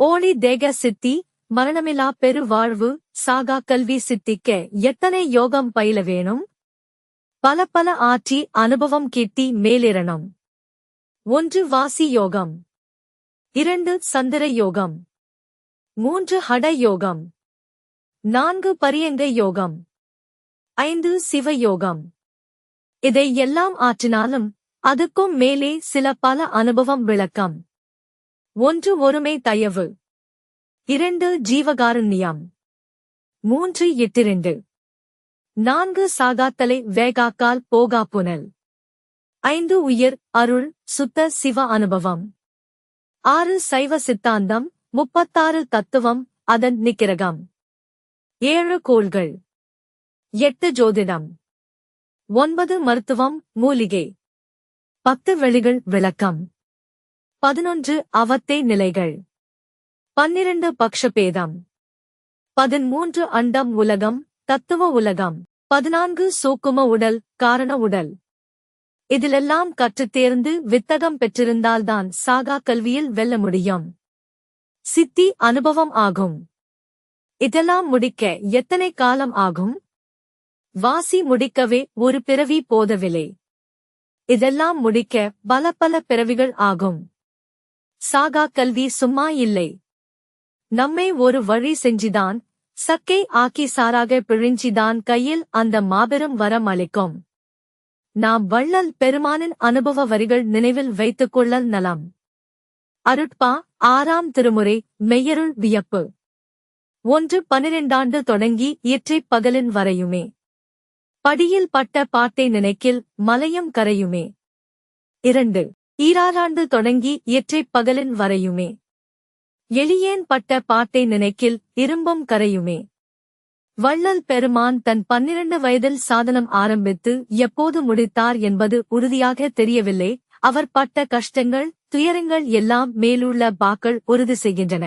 ஓளி தேக சித்தி, மரணமிலா பெரு வாழ்வு, சாகா கல்வி சித்திக்க எத்தனை யோகம் பயில வேணும்? பல பல ஆற்றி அனுபவம் கிட்டி மேலிரணும். 1 வாசி யோகம், 2 சந்திர யோகம், 3 ஹட யோகம், 4 பரியங்க யோகம், 5 சிவ யோகம். இதை எல்லாம் ஆற்றினாலும் அதுக்கும் மேலே சில பல அனுபவம் விளக்கம். 1 ஒருமை தயவு, 2 ஜீவகாருண்யம், 3 இட்டிரண்டு, 4 சாகாத்தலை வேகாக்கால் போகா புனல், 5 உயிர் அருள் சுத்த சிவ அனுபவம், 6 சைவ சித்தாந்தம், 36 தத்துவம் அதன் நிக்கிரகம், 7 கோள்கள், 8 ஜோதிடம், 9 மருத்துவம் மூலிகை, 10 வெளிகள் விளக்கம், 11 அவத்தை நிலைகள், 12 பக்ஷபேதம், 13 அண்டம் உலகம் தத்துவ உலகம், 14 சூக்கும உடல் காரண உடல். இதிலெல்லாம் கற்றுத் தேர்ந்து வித்தகம் பெற்றிருந்தால்தான் சாகா கல்வியில் வெல்ல முடியும். சித்தி அனுபவம் ஆகும். இதெல்லாம் முடிக்க எத்தனை காலம் ஆகும்? வாசி முடிக்கவே ஒரு பிறவி போதவில்லை. இதெல்லாம் முடிக்க பல பல பிறவிகள் ஆகும். சாகா கல்வி சும்மா இல்லை. நம்மை ஒரு வழி செஞ்சிதான், சக்கை ஆக்கி சாராக பிழிஞ்சிதான் கையில் அந்த மாபெரும் வரம் அளிக்கும். நாம் வள்ளல் பெருமானின் அனுபவ வரிகள் நினைவில் வைத்துக் கொள்ளல் நலம். அருட்பா 6ஆம் திருமுறை மெய்யருள் வியப்பு. 1-12 தொடங்கி இற்றைப் பகலின் வரையுமே. படியில் பட்ட பாட்டை நினைக்கில் மலையும் கரையுமே. 2 ஈராறாண்டு தொடங்கி இற்றைப் பகலின் வரையுமே. எளியேன் பட்ட பாட்டை நினைக்கில் இரும்பும் கரையுமே. வள்ளல் பெருமான் தன் 12 வயதில் சாதனம் ஆரம்பித்து எப்போது முடித்தார் என்பது உறுதியாக தெரியவில்லை. அவர் பட்ட கஷ்டங்கள் துயரங்கள் எல்லாம் மேலுள்ள பாக்கள் உறுதி செய்கின்றன.